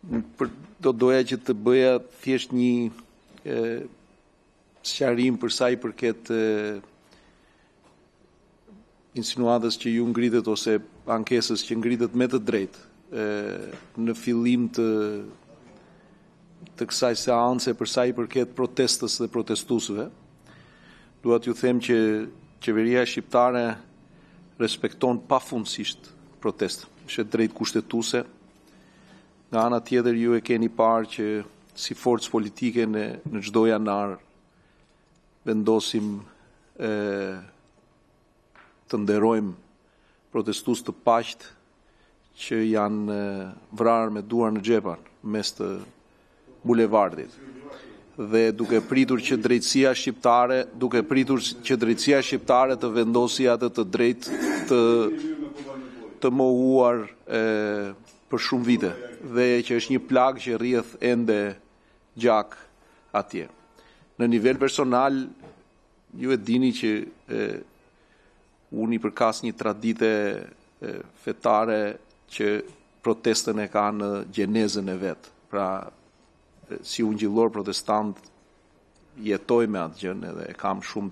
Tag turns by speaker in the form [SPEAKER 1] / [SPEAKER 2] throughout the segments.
[SPEAKER 1] do doja që të bëja thjesht një sqarim për sa i përket insinuatës që ju ngritet ose ankesës që ngritet me të drejtë në fillim të kësaj seance për sa i përket protestës dhe protestuesve. Dua t'ju them që qeveria shqiptare respekton pafundësisht protestën. Është drejt kushtetuese. Nga ana tjetër ju e keni parë që si forcë politike në çdo janar vendosim të nderojmë protestues të paqët që janë vrarë me duar në xhepa mes të bulevardit. Dhe duke pritur që drejtësia shqiptare të vendosi atë të drejtë të mohuar për shumë vite dhe që është një plagë që rrjedh ende gjak atje. Në nivel personal, ju e dini që unë i përkas një tradite fetare që protestën e ka në gjenezën e vetë. Pra, si ungjillor protestant jetoj me atë gjën edhe e kam shumë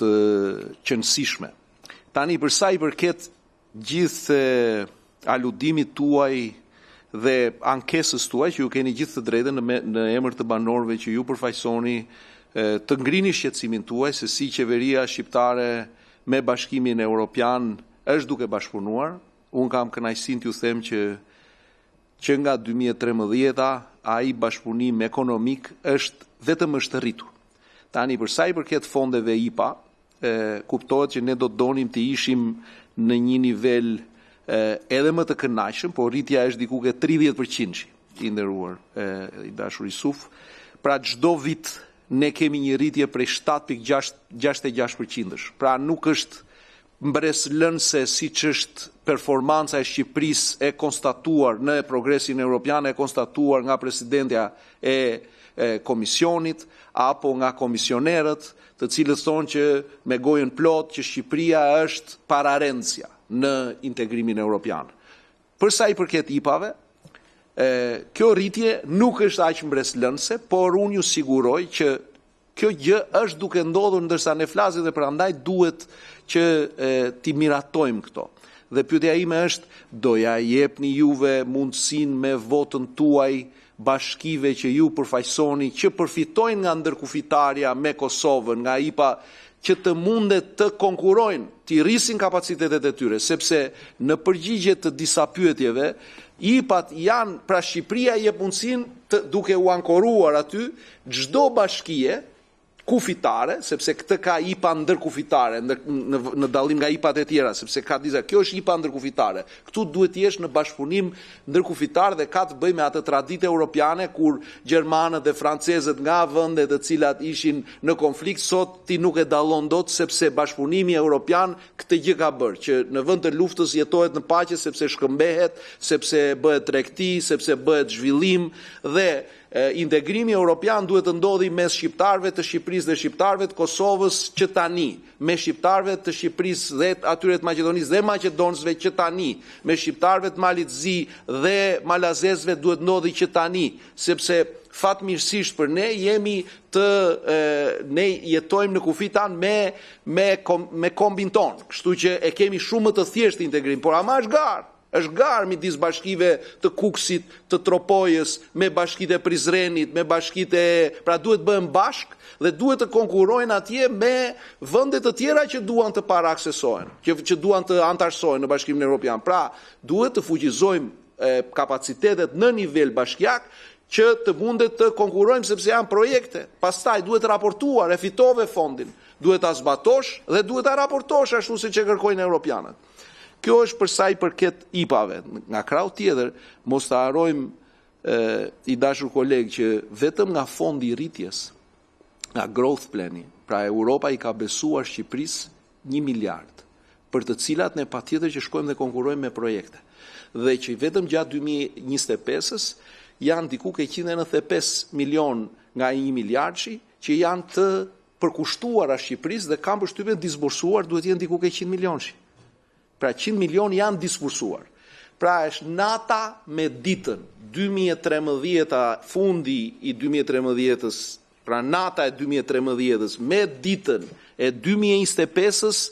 [SPEAKER 1] të qëndësishme. Tani për sa i përket gjithë aludimit tuaj dhe ankesës tuaj që ju keni gjithë të drejtën në emër të banorëve që ju përfaqësoni të ngrini shqetësimin tuaj se si qeveria shqiptare me Bashkimin Evropian është duke bashkëpunuar. Unë kam kënaqësinë t'ju them që nga 2013 ai bashkëpunim ekonomik vetëm është rritur. Tani për sa i përket fondeve IPA, kuptohet që ne do donim të ishim në një nivel edhe më të kënaqshëm, por rritja është diku ke 30% i nderuar i dashur Isuf. Pra çdo vit ne kemi një rritje prej 7.66%. Pra nuk është mbreslënse siç është performanca e Shqipërisë e konstatuar në progresin evropian, e konstatuar nga presidentja e komisionit apo nga komisionerët, të cilët thonë që me gojën plot që Shqipëria është pararencia në integrimin evropian. Për sa i përket IPA-ve, kjo rritje nuk është aq mbreslënse, por unë ju siguroj që kjo gjë është duke ndodhur ndërsa ne flasim dhe prandaj duhet që t'i miratojmë këto. Dhe pyetja ime është, do ja jepni juve mundësinë me votën tuaj bashkive që ju përfaqësoni që përfitojnë nga ndërkufitarja me Kosovën, nga IPA, që të mundet të konkurojnë, të rrisin kapacitetet e tyre, sepse në përgjigje të disa pyetjeve, IPA-t janë, pra Shqipëria jep mundësinë duke u ankoruar aty çdo bashkie kufitare, sepse këtë ka IPA ndërkufitare, në dallim nga IPA-t e tjera, sepse ka disa, kjo është IPA ndërkufitare. Këtu duhet të jesh në bashkëpunim ndërkufitar dhe ka të bëjë me atë traditë europiane kur gjermanët dhe francezët nga vendet të cilat ishin në konflikt sot ti nuk e dallon dot sepse bashkëpunimi europian këtë gjë ka bërë, që në vend të luftës jetohet në paqe sepse shkëmbehet, sepse bëhet tregti, sepse bëhet zhvillim dhe integrimi europian duhet të ndodhi mes shqiptarëve të Shqipërisë dhe shqiptarëve të Kosovës që tani, me shqiptarëve të Shqipërisë dhe atyre të Maqedonisë dhe maqedonisëve që tani, me shqiptarëve të Malit Zi dhe malazezëve duhet ndodhi që tani, sepse fatmirësisht për ne ne jetojmë në kufit tanë me kombin tonë, kështu që e kemi shumë më të thjeshtë integrim, por ama është garë midis bashkive të Kuksit, të Tropojës, me bashkitë e Prizrenit, me bashkitë pra duhet bëhen bashk dhe duhet të konkurojnë atje me vende të tjera që duan të paraaksesohen, që duan të antarësohen në Bashkimin Evropian. Pra, duhet të fuqizojmë kapacitetet në nivel bashkiak që të mundet të konkurojmë sepse janë projekte. Pastaj duhet raportuar, e fitove fondin, duhet ta zbatosh dhe duhet ta raportosh ashtu siç e kërkojnë europianët. Kjo është për sa i përket IPA-ve. Nga krau tjetër, mos të harojmë i dashur kolegë që vetëm nga fondi i rritjes, nga growth plani, pra Europa i ka besuar Shqipërisë 1 miliard, për të cilat ne patjetër që shkojmë dhe konkurrojmë me projekte. Dhe që vetëm gjatë 2025-s janë diku ke 195 milion nga 1 miliardshi që janë të përkushtuara Shqipërisë dhe kanë përshtypjen disbursuar duhet jenë diku ke 100 milionshi. Pra 100 milion janë disbursuar. Pra është nata me ditën, 2013, fundi i 2013-ës, pra nata e 2013-ës me ditën e 2025-ës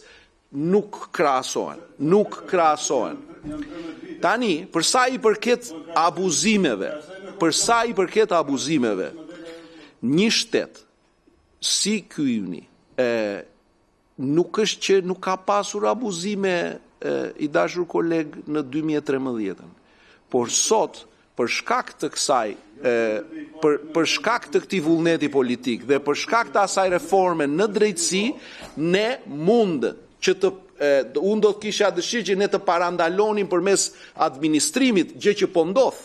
[SPEAKER 1] nuk krahasohen. Tani, përsa i përket abuzimeve, një shtet si ky yni, nuk është që nuk ka pasur abuzime i dashur koleg në 2013-ën, por sot për shkak të kësaj, për shkak të këtij vullneti politik dhe për shkak të asaj reforme në drejtësi, ne mund që unë do të kisha dëshirë që ne të parandalonim përmes administrimit, gjë që po ndodh,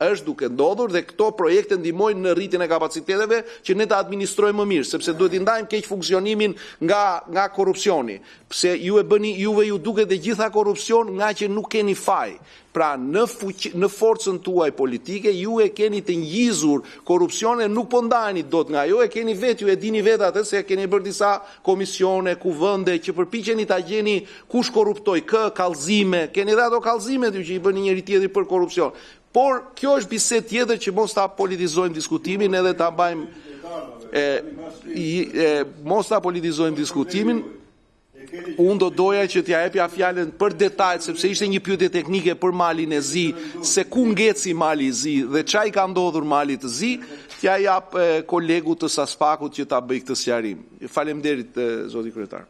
[SPEAKER 1] është duke ndodhur dhe këto projekte ndihmojnë në rritjen e kapaciteteve që ne të administrojmë më mirë, sepse duhet i ndajmë keq funksionimin nga korrupsioni. Pse juve ju duket e gjitha korrupsion nga që nuk keni faj. Pra në forcën tuaj politike ju e keni të ngjizur korrupsionin, nuk po ndajeni dot nga ajo, e keni vetë, ju e dini vetë atë se keni bërë disa komisione, kuvende që përpiqeni ta gjeni kush korruptoi, kallëzime, keni dhe ato kallëzimet ju që i bëni njëri tjetrit për korrupsion. Por kjo është bisedë tjetër që mos ta politizojmë diskutimin edhe ta bëjmë mos ta politizojmë diskutimin. Unë do doja që t'ja jepja fjalën për detajt, sepse ishte një pyetje teknike për Malin e Zi, se ku ngeci Mali i Zi dhe çai ka ndodhur Malit të Zi, t'ja jap kolegut të Saspakut që ta bëj këtë sqarim. Faleminderit zoti kryetar.